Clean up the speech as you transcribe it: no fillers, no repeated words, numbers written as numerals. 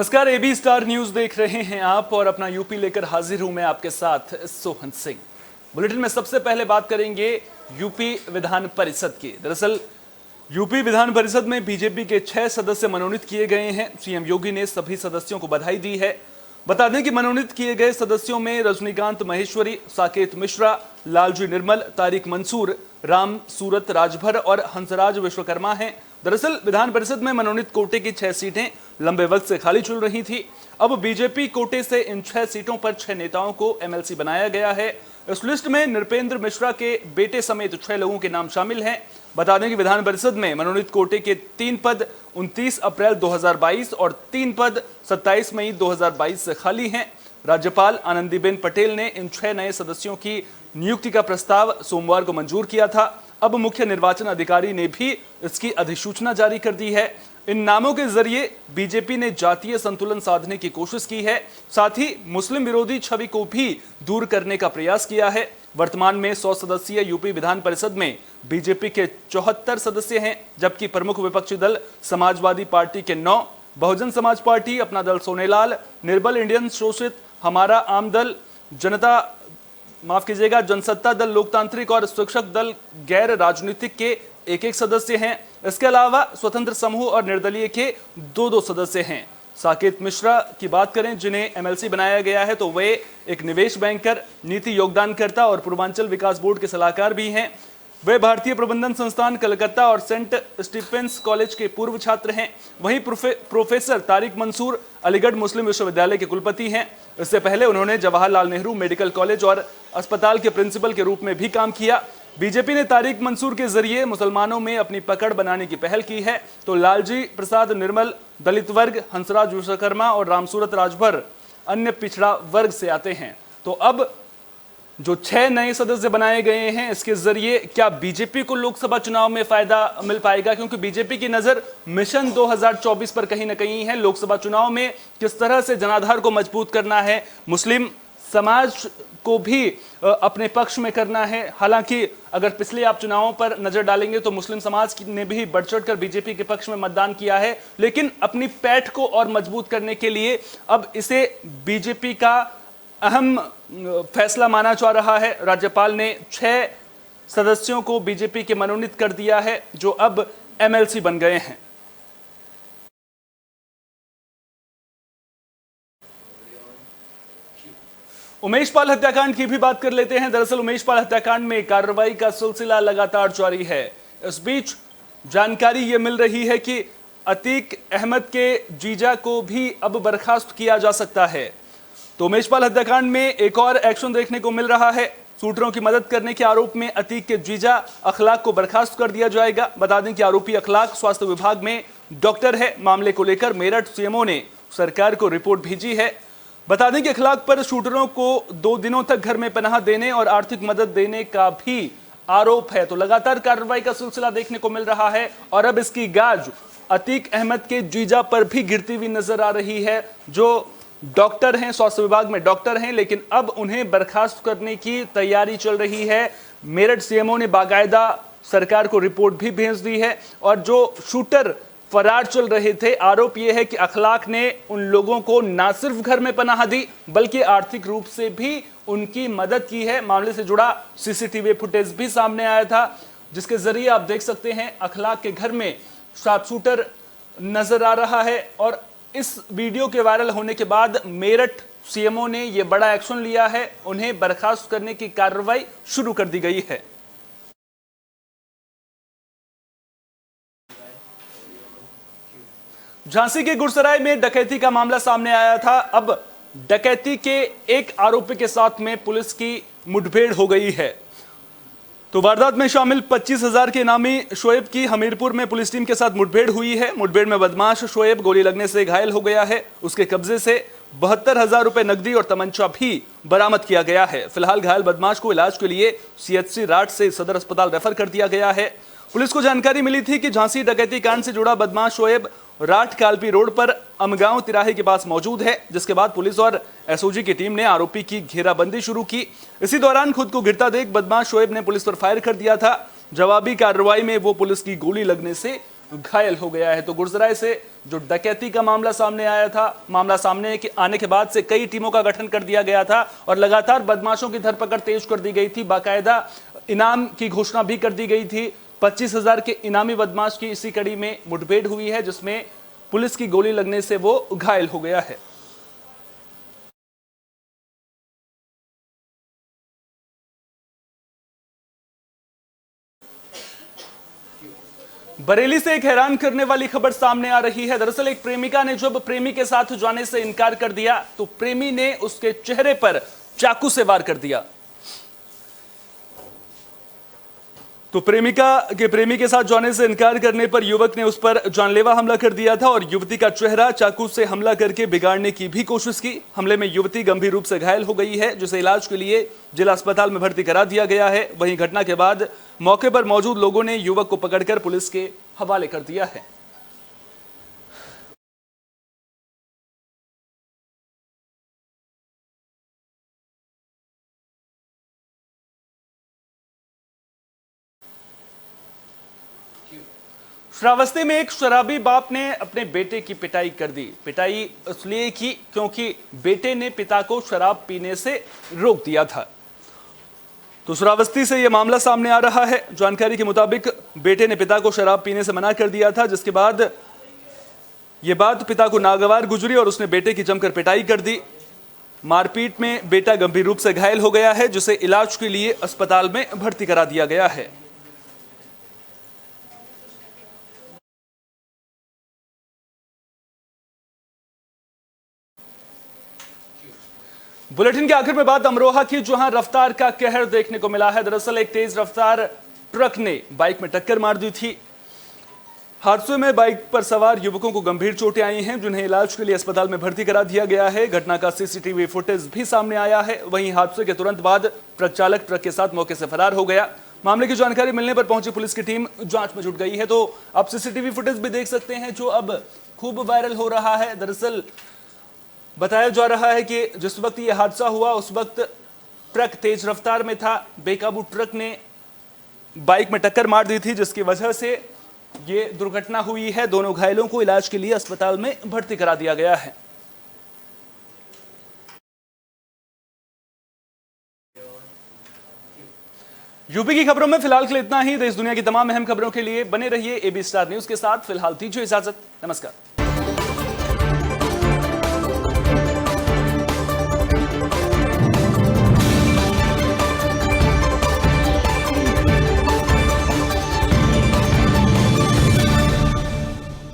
नमस्कार, AB star news देख रहे हैं आप और अपना यूपी लेकर हाजिर हूं मैं आपके साथ सोहन सिंह। बुलेटिन में सबसे पहले बात करेंगे यूपी विधान परिषद की। दरअसल यूपी विधान परिषद में बीजेपी के 6 सदस्य मनोनीत किए गए हैं। सीएम योगी ने सभी सदस्यों को बधाई दी है। बता दें कि मनोनीत किए गए सदस्यों में रजनीकांत महेश्वरी, साकेत मिश्रा, लालजी निर्मल, तारिक मंसूर, राम सूरत राजभर और हंसराज विश्वकर्मा हैं। दरअसल विधान परिषद में मनोनीत कोटे की 6 सीटें लंबे वक्त से खाली चल रही थी। अब बीजेपी कोटे से इन 6 सीटों पर 6 नेताओं को एमएलसी बनाया गया है। इस लिस्ट में नृपेंद्र मिश्रा के बेटे समेत 6 लोगों के नाम शामिल हैं। बता दें कि विधान परिषद में मनोनीत कोटे के 3 पद 29 अप्रैल 2022 और 3 पद 27 मई 2022 से खाली हैं। राज्यपाल आनंदीबेन पटेल ने इन 6 नए सदस्यों की नियुक्ति का प्रस्ताव सोमवार को मंजूर किया था। अब मुख्य निर्वाचन अधिकारी ने भी इसकी अधिसूचना जारी कर दी है। इन नामों के जरिए बीजेपी ने जातीय संतुलन साधने की कोशिश की है, साथ ही मुस्लिम विरोधी छवि को भी दूर करने का प्रयास किया है। वर्तमान में 100 सदस्यीय यूपी विधान परिषद में बीजेपी के 74 सदस्य हैं, जबकि प्रमुख विपक्षी दल समाजवादी पार्टी के 9, बहुजन समाज पार्टी, अपना दल सोनेलाल, निर्बल इंडियन शोषित, हमारा आम दल, जनसत्ता दल लोकतांत्रिक और शिक्षक दल गैर राजनीतिक के 1-1 सदस्य हैं। इसके अलावा स्वतंत्र समूह और निर्दलीय के 2-2 सदस्य हैं। साकेत मिश्रा की बात करें, जिन्हें एमएलसी बनाया गया है, तो वे एक निवेश बैंकर, नीति योगदानकर्ता और पूर्वांचल विकास बोर्ड के सलाहकार भी हैं। वे भारतीय प्रबंधन संस्थान कलकत्ता और सेंट स्टीफेंस कॉलेज के पूर्व छात्र हैं। वहीं प्रोफेसर तारिक मंसूर अलीगढ़ मुस्लिम विश्वविद्यालय के कुलपति हैं। इससे पहले उन्होंने जवाहरलाल नेहरू मेडिकल कॉलेज और अस्पताल के प्रिंसिपल के रूप में भी काम किया। बीजेपी ने तारिक मंसूर के जरिए मुसलमानों में अपनी पकड़ बनाने की पहल की है, तो लालजी प्रसाद निर्मल दलित वर्ग, हंसराज विश्वकर्मा और रामसूरत राजभर अन्य पिछड़ा वर्ग से आते हैं। तो अब जो 6 नए सदस्य बनाए गए हैं, इसके जरिए क्या बीजेपी को लोकसभा चुनाव में फायदा मिल पाएगा? क्योंकि बीजेपी की नजर मिशन 2024 पर कहीं ना कहीं है। लोकसभा चुनाव में किस तरह से जनाधार को मजबूत करना है, मुस्लिम समाज को भी अपने पक्ष में करना है। हालांकि अगर पिछले आप चुनावों पर नजर डालेंगे तो मुस्लिम समाज ने भी बढ़ चढ़कर बीजेपी के पक्ष में मतदान किया है, लेकिन अपनी पैठ को और मजबूत करने के लिए अब इसे बीजेपी का अहम फैसला माना जा रहा है। राज्यपाल ने 6 सदस्यों को बीजेपी के मनोनीत कर दिया है, जो अब एमएलसी बन गए हैं। उमेश पाल हत्याकांड की भी बात कर लेते हैं। दरअसल उमेश पाल हत्याकांड में कार्रवाई का सिलसिला लगातार जारी है। इस बीच जानकारी यह मिल रही है कि अतीक अहमद के जीजा को भी अब बर्खास्त किया जा सकता है। तो उमेश पाल हत्याकांड में एक और एक्शन देखने को मिल रहा है। शूटरों की मदद करने के आरोप में अतीक के जीजा अखलाक को बर्खास्त कर दिया जाएगा। बता दें कि आरोपी अखलाक स्वास्थ्य विभाग में डॉक्टर है। मामले को लेकर मेरठ सीएमओ ने सरकार को रिपोर्ट भेजी है। बता दें कि अखलाक पर शूटरों को 2 दिनों तक घर में पनाह देने और आर्थिक मदद देने का भी आरोप है। तो लगातार कार्रवाई का सिलसिला देखने को मिल रहा है और अब इसकी गाज अतीक अहमद के जीजा पर भी गिरती हुई नजर आ रही है, जो डॉक्टर हैं, स्वास्थ्य विभाग में डॉक्टर हैं, लेकिन अब उन्हें बर्खास्त करने की तैयारी चल रही है। मेरठ सीएमओ ने बाकायदा सरकार को रिपोर्ट भी भेज दी है और जो शूटर फरार चल रहे थे, आरोप यह है कि अखलाक ने उन लोगों को ना सिर्फ घर में पनाह दी बल्कि आर्थिक रूप से भी उनकी मदद की है। मामले से जुड़ा सीसीटीवी फुटेज भी सामने आया था, जिसके जरिए आप देख सकते हैं अखलाक के घर में शार्प शूटर नजर आ रहा है। और इस वीडियो के वायरल होने के बाद मेरठ सीएमओ ने यह बड़ा एक्शन लिया है। उन्हें बर्खास्त करने की कार्रवाई शुरू कर दी गई है। झांसी के गुरसराय में डकैती का मामला सामने आया था। अब डकैती के एक आरोपी के साथ में पुलिस की मुठभेड़ हो गई है। तो वारदात में शामिल 25,000 के इनामी शोएब की हमीरपुर में पुलिस टीम के साथ मुठभेड़ हुई है। मुठभेड़ में बदमाश शोएब गोली लगने से घायल हो गया है। उसके कब्जे से 72,000 रुपए नकदी और तमंचा भी बरामद किया गया है। फिलहाल घायल बदमाश को इलाज के लिए सीएचसी राट से सदर अस्पताल रेफर कर दिया गया है। पुलिस को जानकारी मिली थी कि झांसी डकैती कांड से जुड़ा बदमाश शोएब राट कालपी रोड पर अमगांव तिराहे के पास मौजूद है, जिसके बाद पुलिस और एसओजी की टीम ने आरोपी की घेराबंदी शुरू की। इसी दौरान खुद को गिरता देख बदमाश शोएब ने पुलिस पर फायर कर दिया था। जवाबी कार्रवाई में वो पुलिस की गोली लगने से घायल हो गया है। तो गुरसराय से जो डकैती का मामला सामने आया था, मामला सामने आने के बाद से कई टीमों का गठन कर दिया गया था और लगातार बदमाशों की धरपकड़ तेज कर दी गई थी। बाकायदा इनाम की घोषणा भी कर दी गई थी। 25,000 के इनामी बदमाश की इसी कड़ी में मुठभेड़ हुई है, जिसमें पुलिस की गोली लगने से वो घायल हो गया है। बरेली से एक हैरान करने वाली खबर सामने आ रही है। दरअसल एक प्रेमिका ने जब प्रेमी के साथ जाने से इनकार कर दिया तो प्रेमी ने उसके चेहरे पर चाकू से वार कर दिया। तो प्रेमिका के प्रेमी के साथ जाने से इनकार करने पर युवक ने उस पर जानलेवा हमला कर दिया था और युवती का चेहरा चाकू से हमला करके बिगाड़ने की भी कोशिश की। हमले में युवती गंभीर रूप से घायल हो गई है, जिसे इलाज के लिए जिला अस्पताल में भर्ती करा दिया गया है। वहीं घटना के बाद मौके पर मौजूद लोगों ने युवक को पकड़कर पुलिस के हवाले कर दिया है। श्रावस्ती में एक शराबी बाप ने अपने बेटे की पिटाई कर दी। पिटाई इसलिए की क्योंकि बेटे ने पिता को शराब पीने से रोक दिया था। तो श्रावस्ती से यह मामला सामने आ रहा है। जानकारी के मुताबिक बेटे ने पिता को शराब पीने से मना कर दिया था, जिसके बाद यह बात पिता को नागवार गुजरी और उसने बेटे की जमकर पिटाई कर दी। मारपीट में बेटा गंभीर रूप से घायल हो गया है, जिसे इलाज के लिए अस्पताल में भर्ती करा दिया गया है। बुलेटिन के आखिर में बात अमरोहा की, जहां रफ्तार का कहर देखने को मिला है। दरअसल एक तेज रफ्तार ट्रक ने बाइक में टक्कर मार दी थी। हादसे में बाइक पर सवार युवकों को गंभीर चोटें आई हैं, जिन्हें इलाज के लिए अस्पताल में भर्ती करा दिया गया है। घटना का सीसीटीवी फुटेज भी सामने आया है। वहीं हादसे के तुरंत बाद ट्रक चालक ट्रक के साथ मौके से फरार हो गया। मामले की जानकारी मिलने पर पहुंची पुलिस की टीम जांच में जुट गई है। तो आप सीसीटीवी फुटेज भी देख सकते हैं, जो अब खूब वायरल हो रहा है। दरअसल बताया जा रहा है कि जिस वक्त यह हादसा हुआ उस वक्त ट्रक तेज रफ्तार में था। बेकाबू ट्रक ने बाइक में टक्कर मार दी थी, जिसकी वजह से यह दुर्घटना हुई है। दोनों घायलों को इलाज के लिए अस्पताल में भर्ती करा दिया गया है। यूपी की खबरों में फिलहाल के लिए इतना ही। देश दुनिया की तमाम अहम खबरों के लिए बने रहिए AB स्टार न्यूज के साथ। फिलहाल दीजिए इजाजत। नमस्कार।